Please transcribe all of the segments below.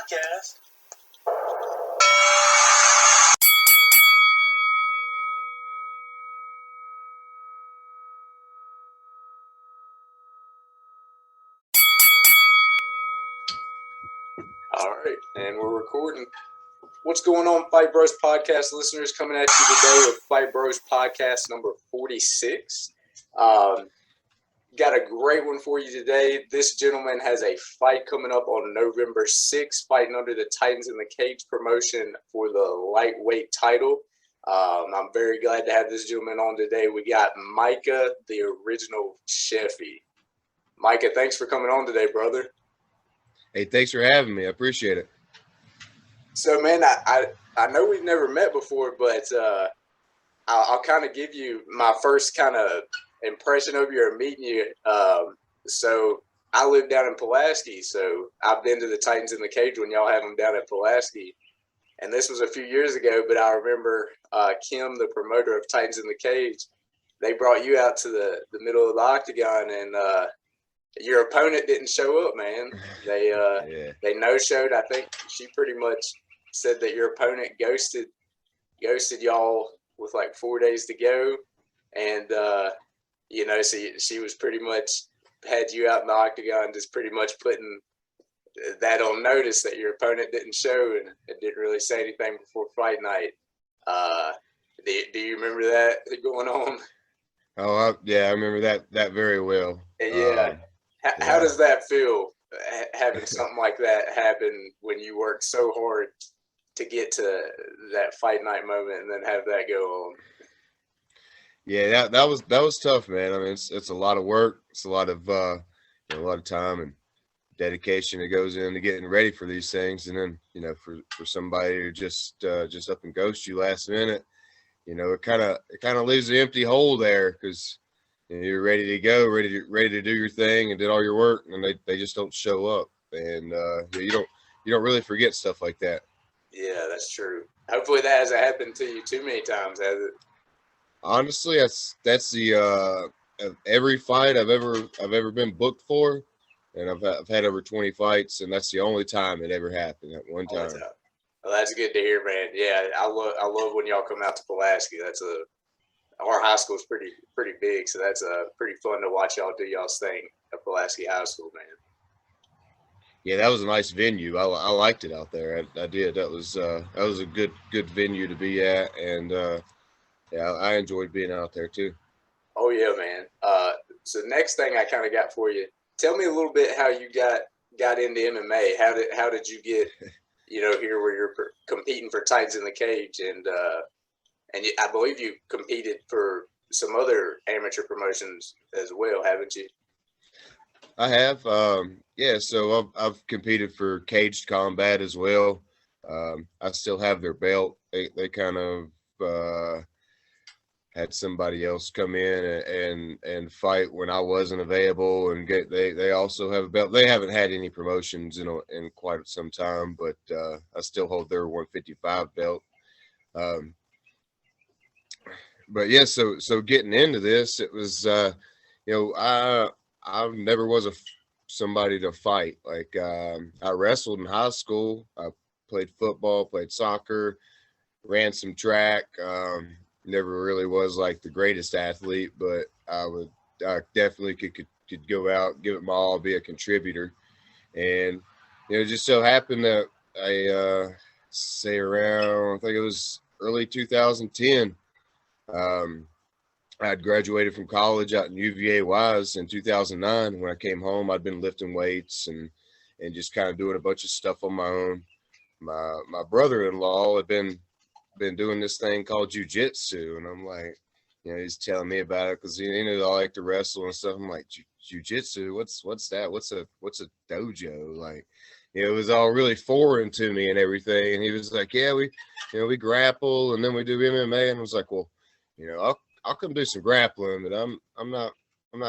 podcast. All right, and we're recording. What's going on, Fight Bros podcast listeners? Coming at you today with Fight Bros podcast number 46. Got a great one for you today. This gentleman has a fight coming up on November 6th, fighting under the Titans in the Cage promotion for the lightweight title. I'm very glad to have this gentleman on today. We got Micah, the original Sheffey. Micah, thanks for coming on today, brother. Hey, thanks for having me. I appreciate it. So, man, I know we've never met before, but I'll kind of give you my first kind of impression of you or meeting you. So I live down in Pulaski, so I've been to the Titans in the Cage when y'all have them down at Pulaski. And this was a few years ago, but I remember Kim, the promoter of Titans in the Cage, they brought you out to the middle of the octagon, and your opponent didn't show up, man. They no-showed. I think she pretty much said that your opponent ghosted y'all with like 4 days to go, and so she was pretty much had you out in the octagon, just pretty much putting that on notice that your opponent didn't show and didn't really say anything before fight night. Do you remember that going on? Oh, I remember that very well. Yeah. How does that feel, having something like that happen when you work so hard to get to that fight night moment and then have that go on? Yeah, that was tough, man. I mean, it's a lot of work. It's a lot of time and dedication that goes into getting ready for these things. And then, for somebody to just up and ghost you last minute, it kind of leaves an empty hole there, because you're ready to go, ready to do your thing and did all your work, and they just don't show up. And you don't really forget stuff like that. Yeah, that's true. Hopefully that hasn't happened to you too many times, has it? Honestly, that's the every fight I've ever been booked for, and I've had over 20 fights, and that's the only time it ever happened, at one time. Well, that's good to hear, man. Yeah, I love when y'all come out to Pulaski. Our high school is pretty big, so that's pretty fun to watch y'all do y'all's thing at Pulaski High School, man. Yeah, that was a nice venue. I liked it out there. I did. That was a good venue to be at, and I enjoyed being out there too. Oh yeah, man. So next thing I kind of got for you, tell me a little bit how you got into MMA. How did you get here where you're competing for Titans in the Cage, and I believe you competed for some other amateur promotions as well, haven't you? I have. So I've competed for Caged Combat as well. I still have their belt. They kind of had somebody else come in and fight when I wasn't available, and they also have a belt. They haven't had any promotions in quite some time, but I still hold their 155 belt. But yeah, so getting into this, it was I never was somebody to fight. Like I wrestled in high school. I played football, played soccer, ran some track. Never really was like the greatest athlete, but I definitely could go out, give it my all, be a contributor. And it just so happened that I say around, I think it was early 2010. I had graduated from college out in UVA Wise in 2009. When I came home, I'd been lifting weights and just kind of doing a bunch of stuff on my own. My brother-in-law had been doing this thing called jiu-jitsu, and I'm like, he's telling me about it because he knew I like to wrestle and stuff. I'm like, jiu-jitsu, what's that? What's a dojo? Like, it was all really foreign to me and everything. And he was like, yeah, we grapple and then we do MMA. And I was like, well, I'll come do some grappling, but I'm not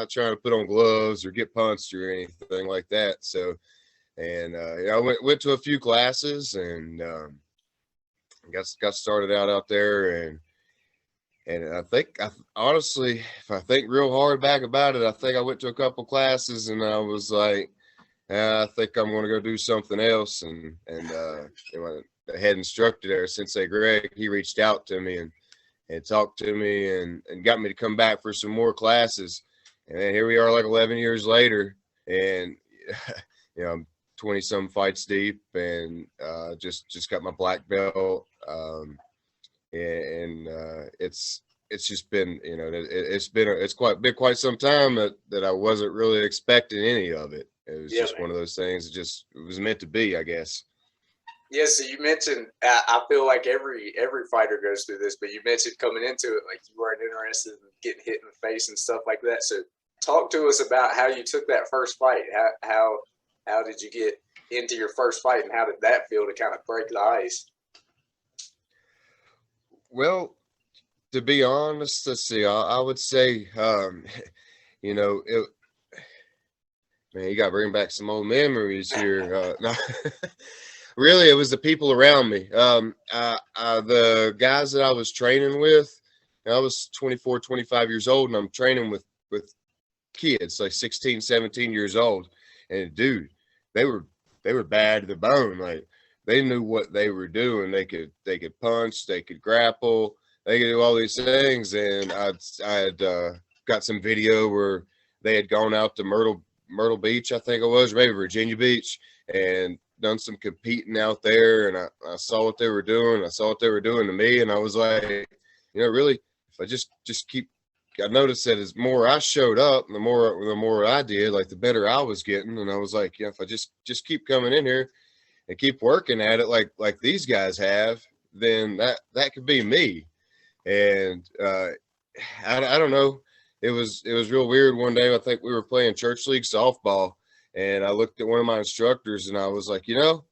trying to put on gloves or get punched or anything like that. So, and I went to a few classes and got started out there, and I think honestly, if I think real hard back about it, I think I went to a couple classes and I was like, I think I'm going to go do something else. And you know, the head instructor there, Sensei Greg, he reached out to me and talked to me and got me to come back for some more classes. And then here we are like 11 years later, and you know, I'm 20 some fights deep, and just got my black belt. And it's just been, you know, it's quite some time that I wasn't really expecting any of it. It was Yeah, just man. one of those things. It was meant to be, I guess. Yeah, so you mentioned, I feel like every fighter goes through this, but you mentioned coming into it like you weren't interested in getting hit in the face and stuff like that. So talk to us about how you took that first fight. How did you get into your first fight, and how did that feel to kind of break the ice? Well, to be honest, let's see. I would say, you know, man, you got to bring back some old memories here. No, really, it was the people around me. The guys that I was training with, I was 24, 25 years old, and I'm training with kids like 16, 17 years old. And dude, they were bad to the bone. Like, they knew what they were doing. They could punch, they could grapple, they could do all these things. And I had got some video where they had gone out to Myrtle Beach, I think it was, maybe Virginia Beach, and done some competing out there. And I saw what they were doing. I saw what they were doing to me, and I was like, you know, really, if I just keep, I noticed that as more I showed up, the more I did, like the better I was getting. And I was like, yeah, if I just keep coming in here and keep working at it like these guys have, then that could be me. And I don't know. It was real weird. One day, I think we were playing church league softball, and I looked at one of my instructors, and I was like, you know,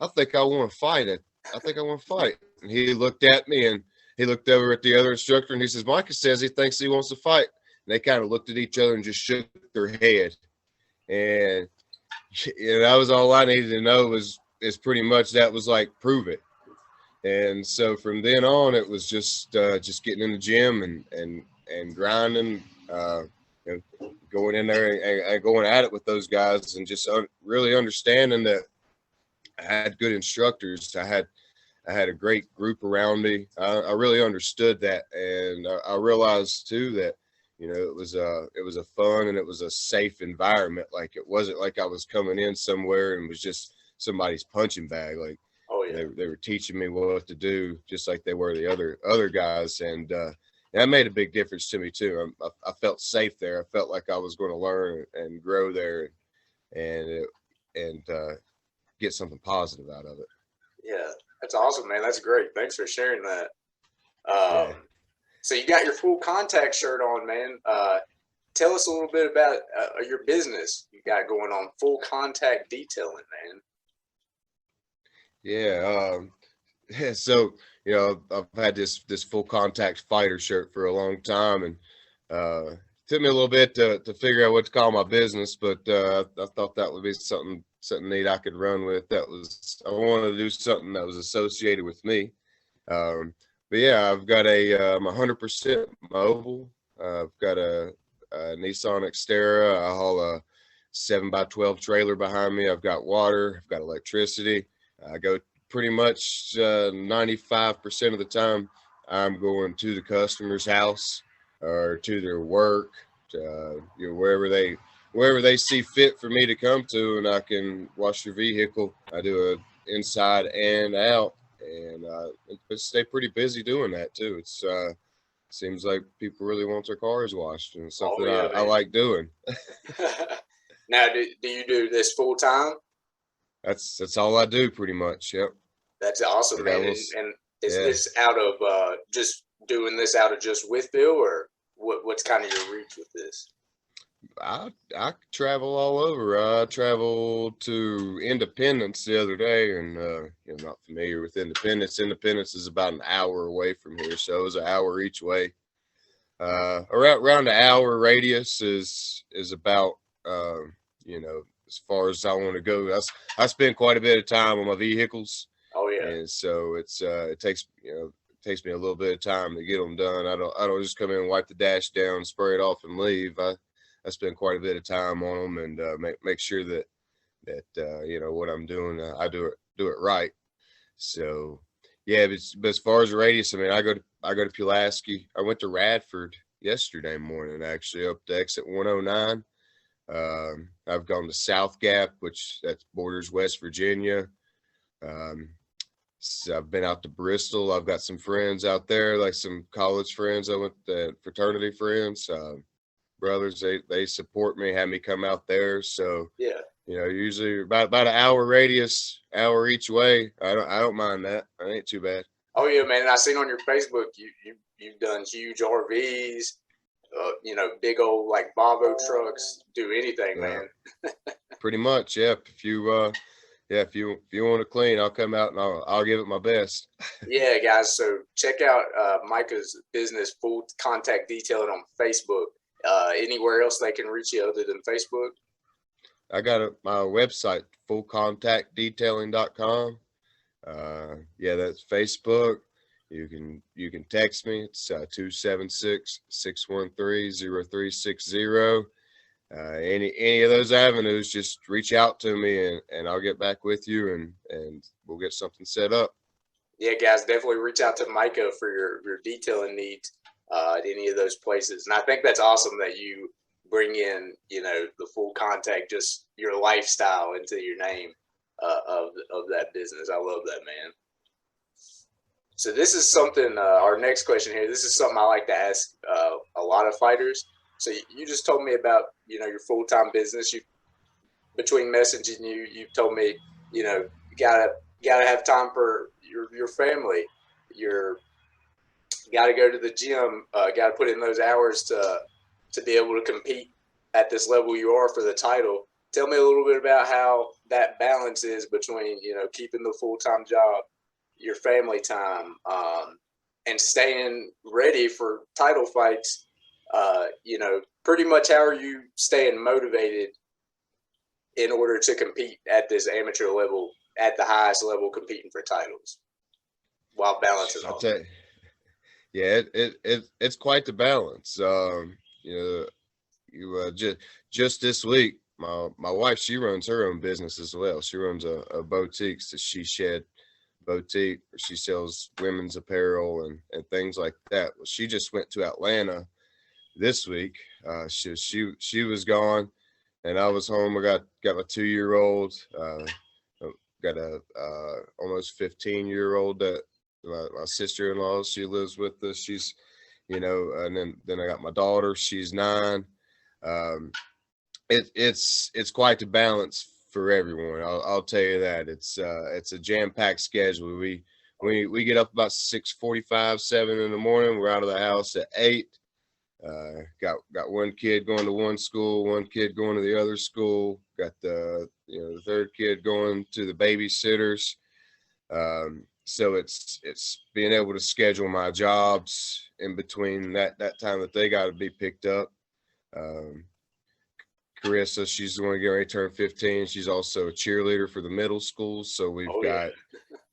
I think I want to fight it. I think I want to fight. And he looked at me, and he looked over at the other instructor, and he says, Micah says he thinks he wants to fight. And they kind of looked at each other and just shook their head. And you know, that was all I needed to know is pretty much that was like, prove it. And so from then on, it was just getting in the gym and grinding, you know, going in there and going at it with those guys, and just really understanding that I had good instructors. I had a great group around me. I really understood that, and I realized too that, you know, it was a fun and it was a safe environment. Like, it wasn't like I was coming in somewhere and was just somebody's punching bag. Like, Oh yeah, they were teaching me what to do, just like they were the other guys, and that made a big difference to me too. I felt safe there. I felt like I was going to learn and grow there, and get something positive out of it. yeah, that's awesome, man. That's great. Thanks for sharing that. Yeah. So you got your full contact shirt on, man. Tell us a little bit about your business you got going on, Full Contact Detailing, man. Yeah. Yeah. So, you know, I've had this full contact fighter shirt for a long time, and took me a little bit to figure out what to call my business, but I thought that would be something neat I could run with. I wanted to do something that was associated with me. But yeah, I've got I'm 100% mobile. I've got a Nissan Xterra. I haul a 7x12 trailer behind me. I've got water. I've got electricity. I go pretty much 95% of the time. I'm going to the customer's house or to their work, you know, wherever they see fit for me to come to, and I can wash their vehicle. I do it inside and out, and stay pretty busy doing that too. It's seems like people really want their cars washed, and it's Oh something yeah, I like doing. man. Now, do you do this full time? That's all I do pretty much. Yep. That's I awesome, got a man. little, And is yeah. this out of just doing this out of just Wytheville, or what's kind of your reach with this? I travel all over. I traveled to Independence the other day, and you're not familiar with Independence. Independence is about an hour away from here, so it was an hour each way. Around the hour radius is about you know, as far as I want to go. I spend quite a bit of time on my vehicles, Oh yeah. and so it takes, you know, it takes me a little bit of time to get them done. I don't just come in and wipe the dash down, spray it off, and leave. I spend quite a bit of time on them, and make sure that that you know, what I'm doing, I do it right. So yeah, but as far as the radius, I mean, I go to Pulaski. I went to Radford yesterday morning, actually, up to exit 109. I've gone to South Gap, which that borders West Virginia. Um, so I've been out to Bristol. I've got some friends out there, like some college friends. I went to fraternity friends, brothers. They support me, have me come out there. So Yeah. you know, usually about an hour radius, hour each way. I don't mind that. It ain't too bad. Oh yeah, man. I seen on your Facebook you've done huge RVs, you know, big old like Volvo trucks. Do anything, Yeah, man. pretty much. Yeah. If you want to clean, I'll come out and I'll give it my best. Yeah, guys. So check out Micah's business, Full Contact Detailing, on Facebook. Anywhere else they can reach you other than Facebook? I got my website, fullcontactdetailing.com. Yeah, that's Facebook. You can text me. It's 276-613-0360. Any of those avenues, just reach out to me and I'll get back with you and we'll get something set up. Yeah, guys, definitely reach out to Micah for your detailing needs at any of those places. And I think that's awesome that you bring in, you know, the full contact, just your lifestyle into your name of that business. I love that, man. So this is something, our next question here, this is something I like to ask a lot of fighters. So you just told me about, you know, your full-time business. You, between messaging you, you've told me, you know, you gotta have time for your family. You gotta go to the gym. Gotta put in those hours to be able to compete at this level you are for the title. Tell me a little bit about how that balance is between, you know, keeping the full-time job, your family time, and staying ready for title fights. You know, pretty much how are you staying motivated in order to compete at this amateur level, at the highest level, competing for titles while balancing I all? tell you, yeah, it's quite the balance. You know, just this week, my wife, she runs her own business as well. She runs a boutique, the She Shed Boutique, where she sells women's apparel and things like that. Well, she just went to Atlanta this week. She was gone, and I was home. I got my 2-year-old. Got a almost 15-year-old that my sister-in-law, she lives with us. She's, you know, and then I got my daughter. She's 9. Um, it's quite the balance for everyone. I'll tell you that. It's a jam-packed schedule. We get up about 6:45, 7 in the morning. We're out of the house at 8. Got one kid going to one school, one kid going to the other school. Got the third kid going to the babysitters. So it's being able to schedule my jobs in between that time that they got to be picked up. Carissa, she's the one getting ready to turn 15. She's also a cheerleader for the middle school. So we've got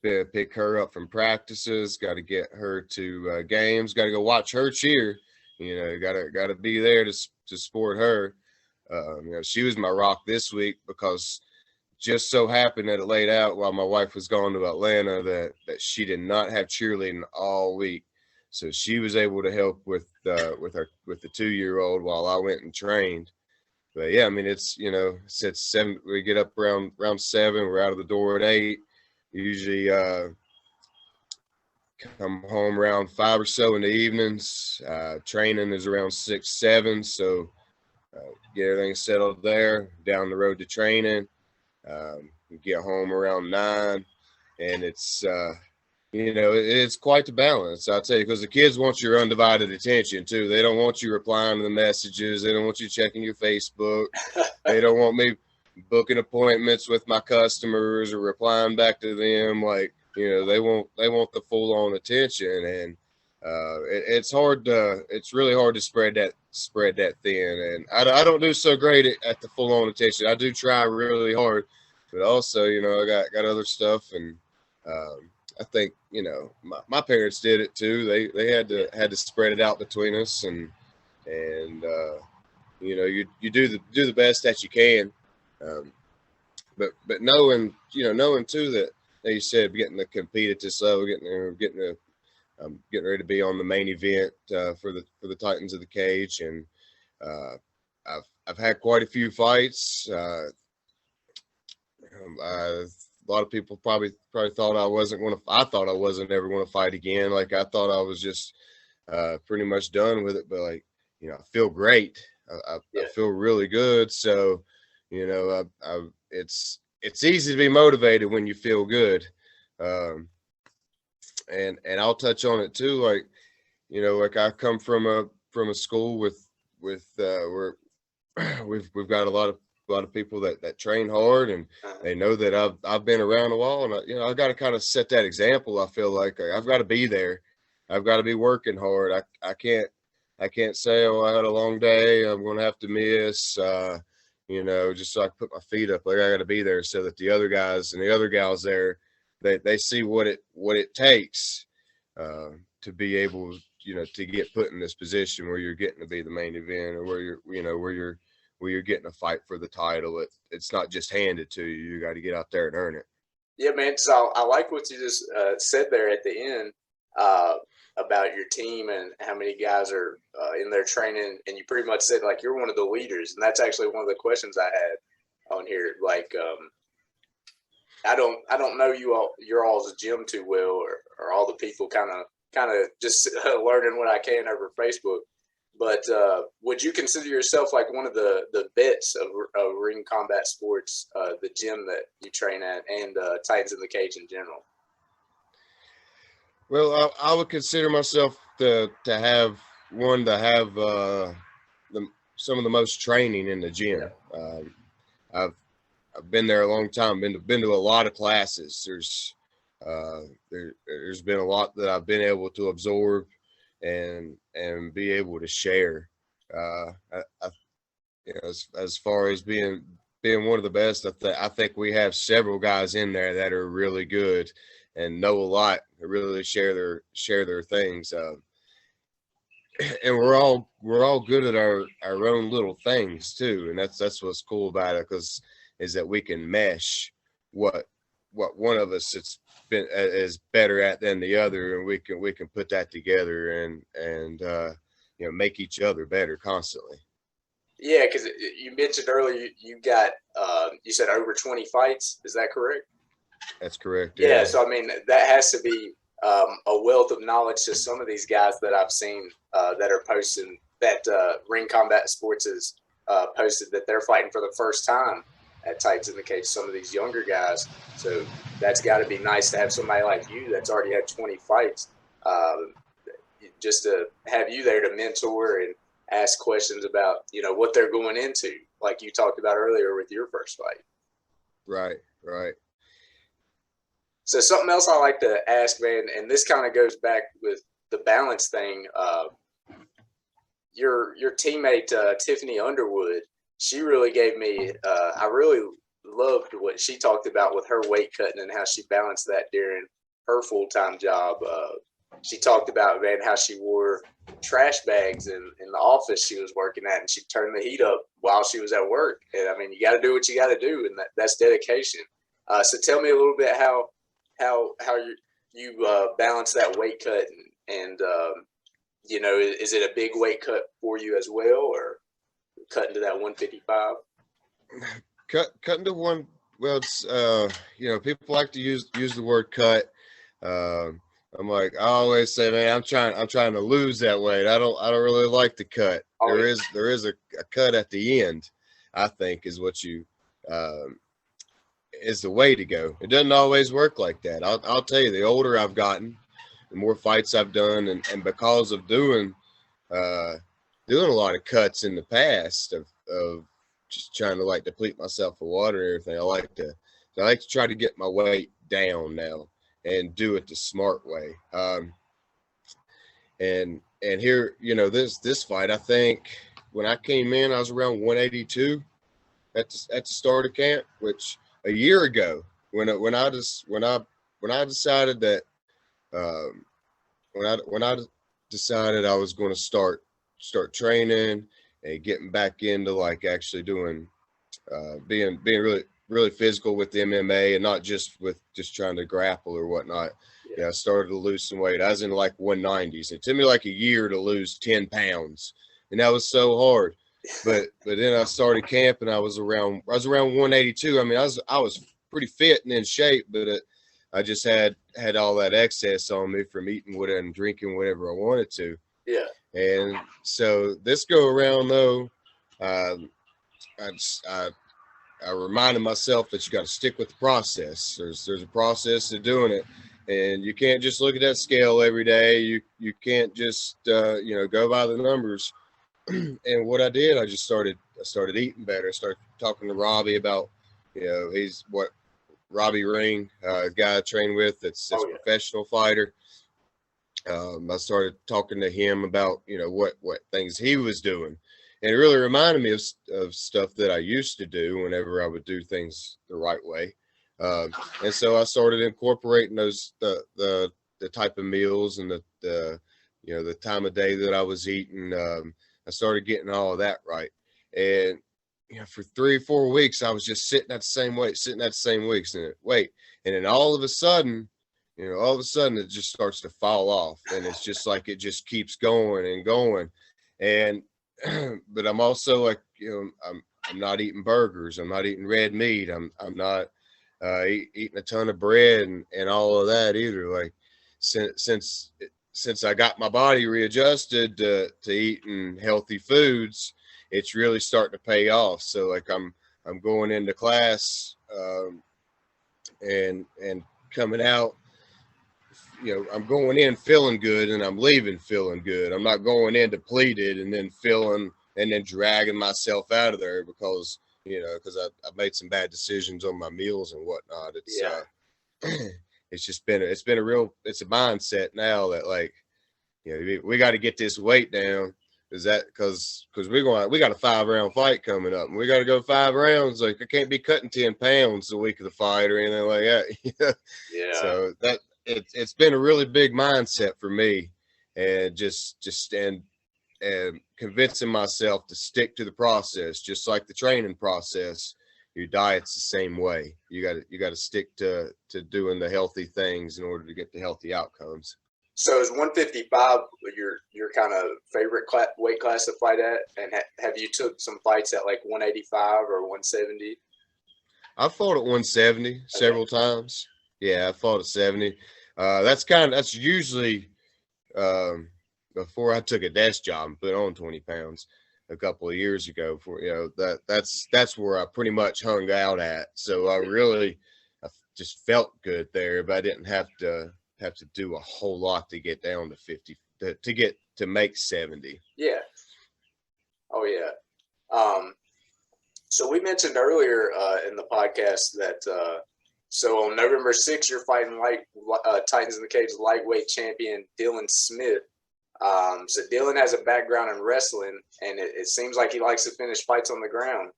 to pick her up from practices, got to get her to games, got to go watch her cheer. You know, got to be there to support her. You know, she was my rock this week because just so happened that it laid out while my wife was gone to Atlanta that she did not have cheerleading all week. So she was able to help with the 2-year-old while I went and trained. But yeah, I mean, it's, you know, it's at 7. We get up around 7. We're out of the door at 8. Usually come home around 5 or so in the evenings. Training is around 6, 7. So get everything settled there. Down the road to training. Get home around 9, and it's you know, it's quite the balance, I'll tell you, because the kids want your undivided attention too. They don't want you replying to the messages. They don't want you checking your Facebook. They don't want me booking appointments with my customers or replying back to them. Like, you know, they want the full on attention, and it's really hard to spread that thin. And I don't do so great at the full on attention. I do try really hard, but also, you know, I got other stuff, and I think, you know, my parents did it too. They had to spread it out between us, and you know, you do the best that you can. but knowing, knowing too that, like you said, getting to compete at this level, getting ready to be on the main event for the Titans of the Cage, and I've had quite a few fights. A lot of people probably thought I wasn't going to. I thought I wasn't ever going to fight again. Like I thought I was just pretty much done with it. But like, I feel great. I feel really good. So, it's easy to be motivated when you feel good. And I'll touch on it too. Like, like I come from a school with where we've got a lot of people that train hard, and they know that I've been around a while, and I got to kind of set that example. I feel like I've got to be there. I've got to be working hard. I can't say, oh, I had a long day, I'm going to have to miss, just so I can put my feet up. Like I got to be there so that the other guys and the other gals there, they see what it takes to be able, to get put in this position where you're getting to be the main event, or where you're getting a fight for the title. It's not just handed to you. You got to get out there and earn it. Yeah, man. So I like what you just said there at the end about your team and how many guys are in their training. And you pretty much said like you're one of the leaders. And that's actually one of the questions I had on here. Like, I don't know your all's gym too well, or all the people kind of just learning what I can over Facebook. But would you consider yourself like one of the vets of ring combat sports, the gym that you train at, and Titans in the Cage in general? Well, I would consider myself to have some of the most training in the gym. Yeah. I've been there a long time. Been to a lot of classes. There's been a lot that I've been able to absorb and be able to share. As far as being one of the best, I think we have several guys in there that are really good and know a lot. Really share their things. And we're all good at our own little things too, and that's what's cool about it, is that we can mesh what one of us is better at than the other, and we can put that together and make each other better constantly. Yeah, because you mentioned earlier you got you said over 20 fights. Is that correct? That's correct. Yeah. So I mean, that has to be a wealth of knowledge to some of these guys that I've seen that are posting that Ring Combat Sports has posted that they're fighting for the first time at Titans in the Cage. Some of these younger guys. So that's got to be nice to have somebody like you that's already had 20 fights, just to have you there to mentor and ask questions about what they're going into, like you talked about earlier with your first fight. Right. So something else I like to ask, man, and this kind of goes back with the balance thing. Your teammate Tiffany Underwood, she really gave me. I really loved what she talked about with her weight cutting and how she balanced that during her full-time job. She talked about, man, how she wore trash bags in the office she was working at, and she turned the heat up while she was at work. And I mean, you got to do what you got to do, and that's dedication. So tell me a little bit how you balance that weight cut, and is it a big weight cut for you as well, or cutting to that 155? Cutting to one. Well, it's people like to use the word cut. I'm like, I always say, man, I'm trying to lose that weight. I don't really like the cut. Oh, there is a cut at the end, I think, is what you is the way to go. It doesn't always work like that. I'll tell you, the older I've gotten, the more fights I've done, and because of doing a lot of cuts in the past of just trying to like deplete myself for water and everything, I like to try to get my weight down now and do it the smart way. And here, this fight, I think when I came in, I was around 182 at the start of camp, which a year ago, when I decided that when I decided I was going to start training and getting back into like actually doing being really physical with the MMA and not just with just trying to grapple or whatnot. Yeah, I started to lose some weight. I was in like 190s. It took me like a year to lose 10 pounds, and that was so hard. But then I started camping. I was around 182. I mean, I was pretty fit and in shape, but I just had all that excess on me from eating whatever and drinking whatever I wanted to. Yeah. And so this go around though, I reminded myself that you got to stick with the process. There's a process to doing it, and you can't just look at that scale every day. You can't just go by the numbers. And what I did, I started eating better. I started talking to Robbie about, he's what Robbie Ring, a guy I train with that's a professional fighter. I started talking to him about, what things he was doing. And it really reminded me of stuff that I used to do whenever I would do things the right way. And so I started incorporating the type of meals and the time of day that I was eating. I started getting all of that right. And, for 3 or 4 weeks, I was just sitting at the same weight. And then all of a sudden, it just starts to fall off. And it's just like it just keeps going and going. And but I'm also like, I'm not eating burgers. I'm not eating red meat. I'm not eating a ton of bread and all of that either. Like since I got my body readjusted to eating healthy foods, it's really starting to pay off. So like I'm going into class and coming out, I'm going in feeling good and I'm leaving feeling good. I'm not going in depleted and then dragging myself out of there because I made some bad decisions on my meals and whatnot. It's it's a mindset now that like, we got to get this weight down. Is that because we got a 5-round fight coming up and we got to go 5 rounds. Like I can't be cutting 10 pounds the week of the fight or anything like that. Yeah. So it's been a really big mindset for me, and just convincing myself to stick to the process, just like the training process. Your diet's the same way. You got to stick to doing the healthy things in order to get the healthy outcomes. So is 155 your kind of favorite weight class to fight at? And have you took some fights at like 185 or 170? I fought at 170 several times. Yeah, I fought at 70. That's usually before I took a desk job and put on 20 pounds a couple of years ago. That's where I pretty much hung out at. So I just felt good there, but I didn't have to do a whole lot to get down to 50 to make 70. Yeah. Oh yeah. So we mentioned earlier in the podcast that so on November 6th you're fighting Titans in the Cage lightweight champion Dylan Smith. So Dylan has a background in wrestling, and it seems like he likes to finish fights on the ground.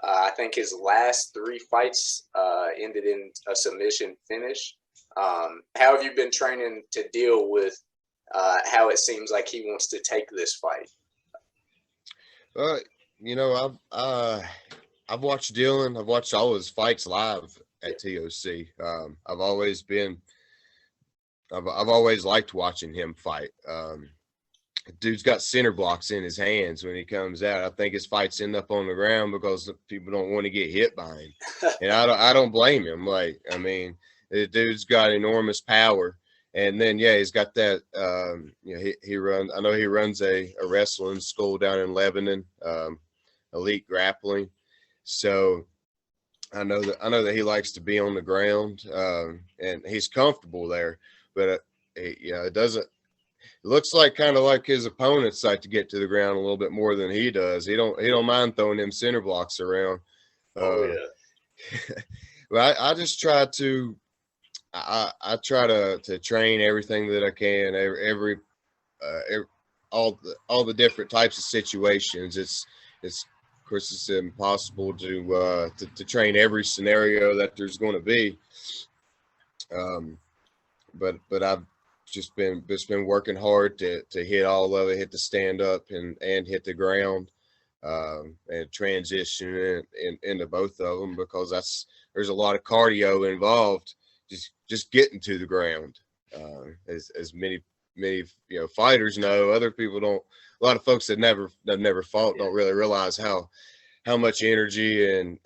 I think his last 3 fights ended in a submission finish. How have you been training to deal with how it seems like he wants to take this fight? I've watched Dylan. I've watched all his fights live at TOC. I've always liked watching him fight. Dude's got center blocks in his hands when he comes out. I think his fights end up on the ground because people don't want to get hit by him, and I don't blame him. Like, I mean, the dude's got enormous power, and then he's got that. He runs. I know he runs a wrestling school down in Lebanon, Elite Grappling. So I know that he likes to be on the ground, and he's comfortable there. But it doesn't. It looks like kind of like his opponents like to get to the ground a little bit more than he does. He don't mind throwing them center blocks around. Well, I just try to. I try to train everything that I can. All the different types of situations. It's of course it's impossible to train every scenario that there's going to be. But I've just been working hard to hit all of it, hit the stand up and hit the ground. and transition into both of them, because there's a lot of cardio involved. Just getting to the ground, as many fighters know. Other people don't. A lot of folks that never fought don't really realize how much energy and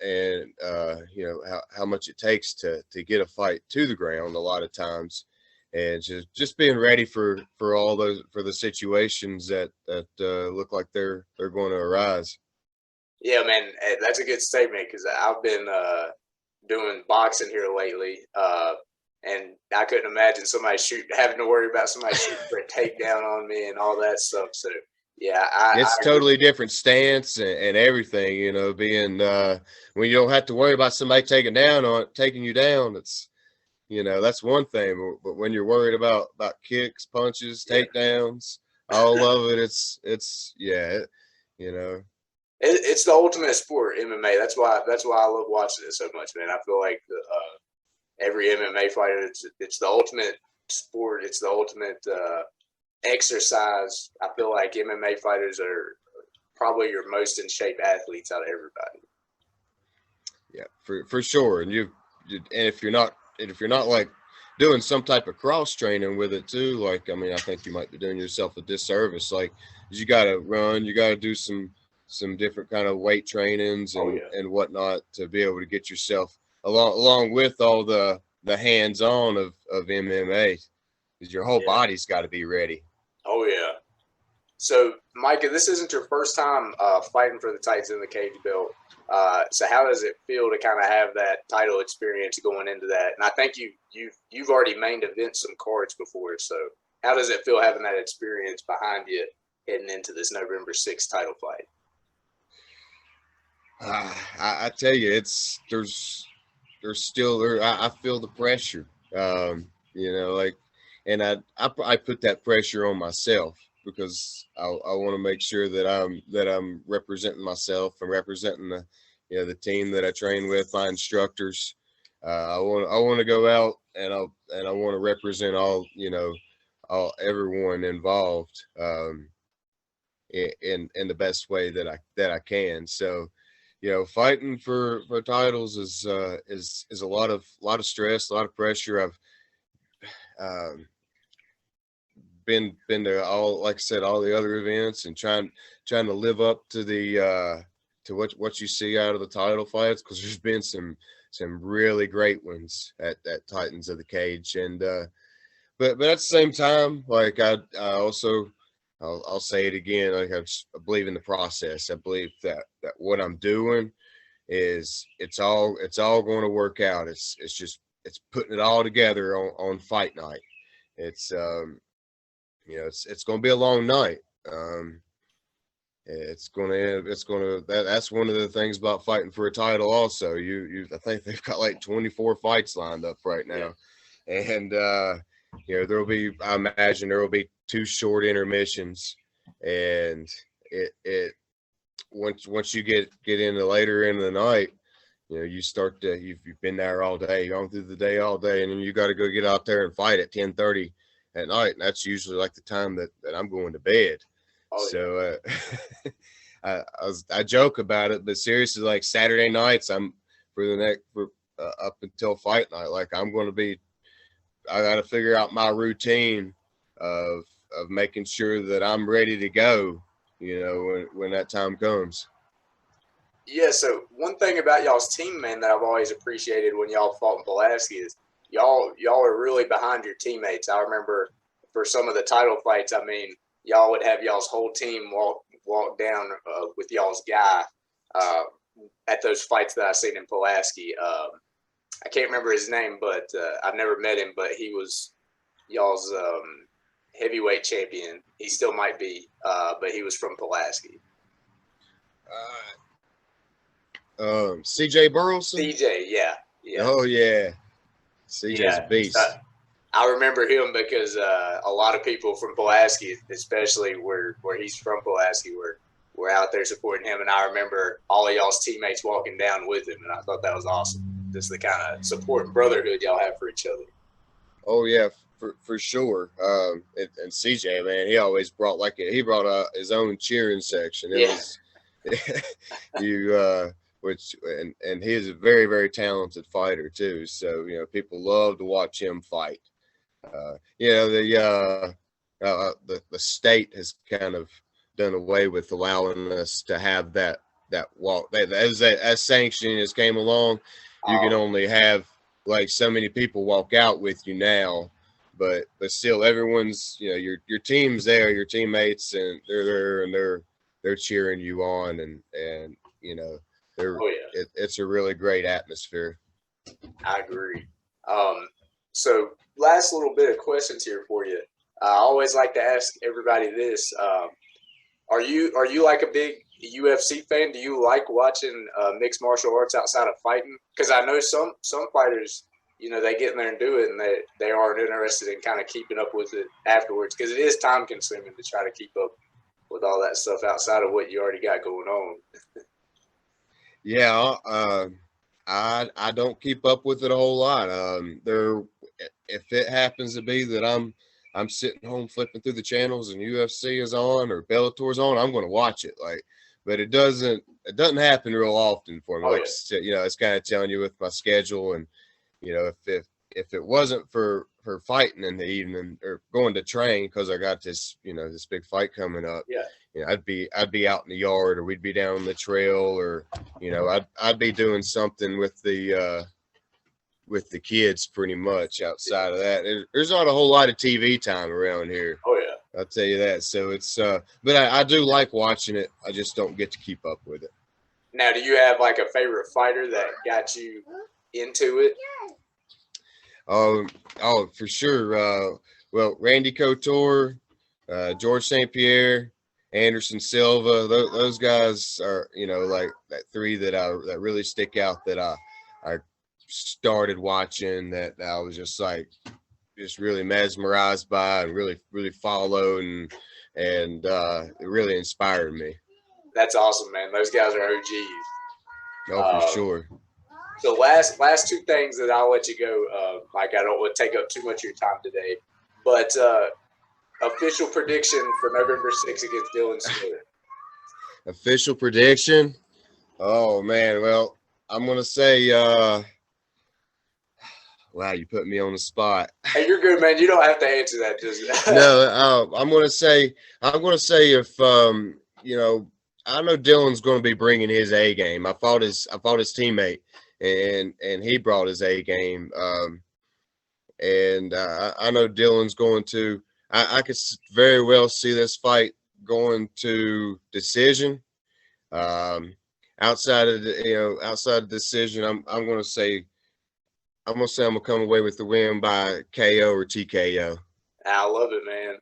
how much it takes to get a fight to the ground a lot of times, and just being ready for all those, for the situations that look like they're going to arise. Yeah, man, that's a good statement, because I've been doing boxing here lately, and I couldn't imagine having to worry about somebody shooting for a takedown on me and all that stuff. So yeah, It's I totally different stance and everything, being when you don't have to worry about somebody taking you down. It's, that's one thing, but when you're worried about kicks, punches, takedowns, all of it, it's it's the ultimate sport, MMA. That's why I love watching it so much, man. I feel like every MMA fighter, it's the ultimate sport. It's the ultimate exercise. I feel like MMA fighters are probably your most in shape athletes out of everybody. Yeah, for sure. And if you're not like doing some type of cross training with it too, like, I mean, I think you might be doing yourself a disservice. Like, you got to run, you got to do some different kind of weight trainings and whatnot to be able to get yourself along with all the hands-on of MMA, because your whole body's got to be ready. Oh yeah. So Micah, this isn't your first time fighting for the Titans in the cage belt. So how does it feel to kind of have that title experience going into that? And I think you've already main evented some cards before. So how does it feel having that experience behind you heading into this November 6th title fight? I tell you, there's still, I feel the pressure, and I put that pressure on myself, because I want to make sure that I'm representing myself and representing the team that I train with, my instructors. I want to go out and I want to represent everyone involved, in the best way that I can. So, fighting for titles is a lot of stress, a lot of pressure. I've been to all, like I said, all the other events, and trying to live up to the to what you see out of the title fights, because there's been some really great ones at Titans of the Cage, and but at the same time, like, I also, I'll say it again, like, I believe in the process. I believe that what I'm doing is it's all going to work out. It's putting it all together on fight night. It's it's going to be a long night. That's one of the things about fighting for a title. Also, I think they've got like 24 fights lined up right now, and I imagine there will be 2 short intermissions, and once you get into later in the night, you've been there all day, gone through the day all day, and then you got to go get out there and fight at 10:30 at night, and that's usually like the time that I'm going to bed. So I joke about it, but seriously, like, Saturday nights, I'm up until fight night, like, I got to figure out my routine of making sure that I'm ready to go, when that time comes. Yeah, so one thing about y'all's team, man, that I've always appreciated when y'all fought in Pulaski is y'all are really behind your teammates. I remember for some of the title fights, I mean, y'all would have y'all's whole team walk down with y'all's guy at those fights that I seen in Pulaski. I can't remember his name, but I've never met him, but he was y'all's heavyweight champion. He still might be, but he was from Pulaski. CJ Burleson? CJ, yeah. Oh, yeah. CJ's a beast. I remember him because a lot of people from Pulaski, especially where he's from, Pulaski, were out there supporting him. And I remember all of y'all's teammates walking down with him, and I thought that was awesome. Just the kind of support and brotherhood y'all have for each other. Oh, yeah, for sure. And CJ, man, he always brought his own cheering section. It which and he is a very, very talented fighter too. So people love to watch him fight. The state has kind of done away with allowing us to have that walk. As sanctioning has came along, you can only have like so many people walk out with you now. But still, everyone's your team's there, your teammates, and they're there and they're cheering you on, and they're it's a really great atmosphere. I agree. So last little bit of questions here for you. I always like to ask everybody this: Are you like a big UFC fan? Do you like watching mixed martial arts outside of fighting? Because I know some fighters, they get in there and do it, and they aren't interested in kind of keeping up with it afterwards, because it is time consuming to try to keep up with all that stuff outside of what you already got going on. Yeah, I don't keep up with it a whole lot. If it happens to be that I'm sitting home flipping through the channels and UFC is on or Bellator's on, I'm going to watch it. But it doesn't happen real often for me. It's kind of telling you with my schedule, and if it wasn't for fighting in the evening or going to train because I got this this big fight coming up, I'd be out in the yard, or we'd be down on the trail, or I'd be doing something with the kids pretty much outside of that. There's not a whole lot of TV time around here. Oh yeah, I'll tell you that. So it's but I do like watching it. I just don't get to keep up with it. Now, do you have like a favorite fighter that got you into it? Oh, for sure. Well, Randy Couture, George St. Pierre, Anderson Silva. Those guys are like that three that really stick out, that I started watching, that I was just really mesmerized by and really followed, and it really inspired me. That's awesome, man. Those guys are OGs. Oh, for sure. The last two things that I'll let you go, Mike. I don't want to take up too much of your time today, but official prediction for November 6th against Dylan Smith. Official prediction? Oh man, well, I'm gonna say wow, you put me on the spot. Hey, you're good, man. You don't have to answer that. Just No, I'm gonna say if I know Dylan's going to be bringing his A game. I fought his teammate, and he brought his A game. And I know Dylan's going to. I could very well see this fight going to decision. Outside of the decision, I'm going to say I'm gonna come away with the win by KO or TKO. I love it, man.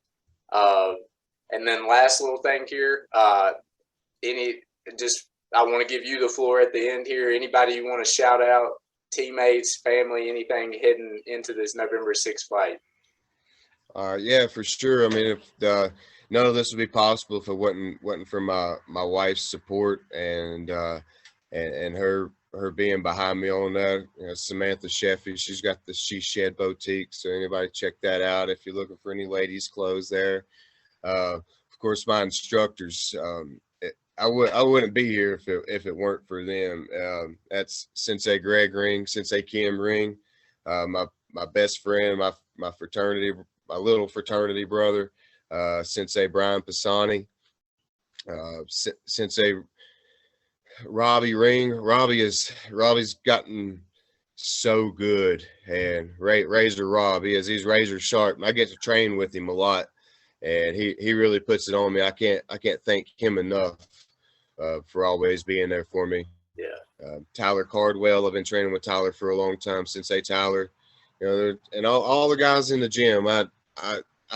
And then last little thing here. I want to give you the floor at the end here. Anybody you want to shout out, teammates, family, anything heading into this November 6th fight? Yeah, for sure. I mean, if none of this would be possible if it wasn't for my wife's support and her being behind me on that. Samantha Sheffey, she's got the She Shed Boutique. So anybody check that out if you're looking for any ladies' clothes there. Of course, my instructors. I wouldn't be here if it weren't for them. That's Sensei Greg Ring, Sensei Kim Ring, my best friend, my fraternity, my little fraternity brother, Sensei Brian Pisani, Sensei Robbie Ring. Robbie's gotten so good, and Razor Rob, he's razor sharp, and I get to train with him a lot, and he really puts it on me. I can't thank him enough for always being there for me. Yeah. Tyler Cardwell, I've been training with Tyler for a long time. Sensei Tyler, and all the guys in the gym. I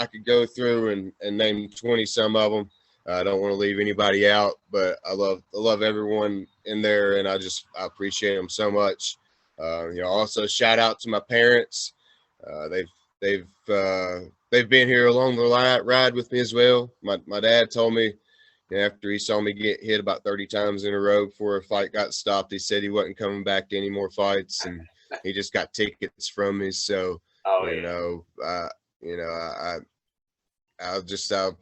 could go through and name 20 some of them. I don't want to leave anybody out, but I love everyone in there, and I appreciate them so much. Also shout out to my parents. They've been here along the ride with me as well. My dad told me after he saw me get hit about 30 times in a row before a fight got stopped, he said he wasn't coming back to any more fights, and he just got tickets from me. So I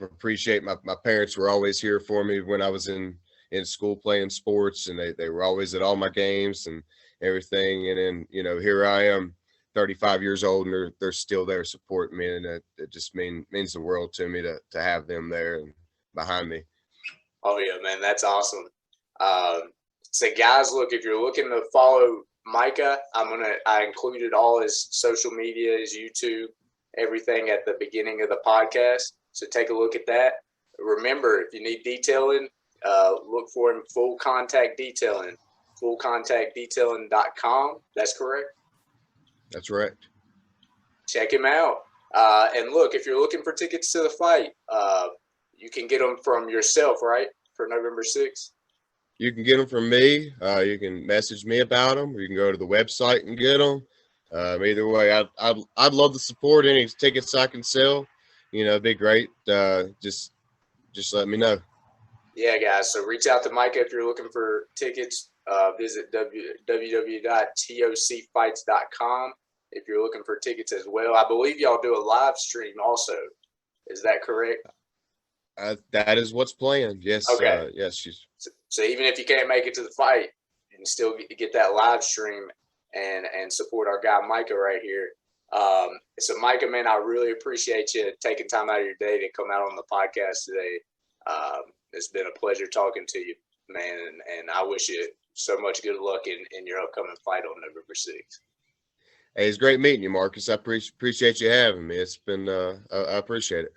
appreciate my parents were always here for me when I was in in school playing sports, and they were always at all my games and everything. And then, you know, here I am, 35 years old, and they're still there supporting me, and it just means the world to me to have them there and behind me. Oh yeah, man, that's awesome. So guys, look, if you're looking to follow Micah, I included all his social media, his YouTube, everything at the beginning of the podcast. So take a look at that. Remember, if you need detailing, look for him, Full Contact Detailing, fullcontactdetailing.com. That's correct? That's right. Check him out. And look, if you're looking for tickets to the fight, you can get them from yourself, right? For November 6th. You can get them from me. You can message me about them, or you can go to the website and get them. Either way, I'd love to support any tickets I can sell. You know, it'd be great. Just let me know. Yeah, guys. So reach out to Micah if you're looking for tickets. Visit www.tocfights.com if you're looking for tickets as well. I believe y'all do a live stream also. Is that correct? That is what's planned. Yes. Okay. Yes. So even if you can't make it to the fight, you can still get that live stream and support our guy Micah right here. So Micah, man, I really appreciate you taking time out of your day to come out on the podcast today. It's been a pleasure talking to you, man, and I wish you so much good luck in your upcoming fight on November 6th. Hey, it's great meeting you, Marcus. I appreciate you having me. It's been I appreciate it.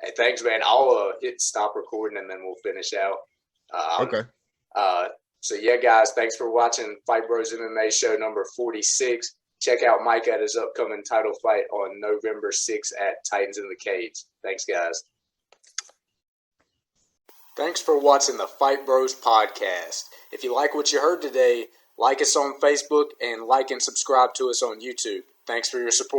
Hey, thanks, man. I'll hit stop recording and then we'll finish out. Okay. So yeah, guys, thanks for watching Fight Bros MMA show number 46. Check out Mike at his upcoming title fight on November 6th at Titans in the Cage. Thanks, guys. Thanks for watching the Fight Bros podcast. If you like what you heard today, like us on Facebook and like and subscribe to us on YouTube. Thanks for your support.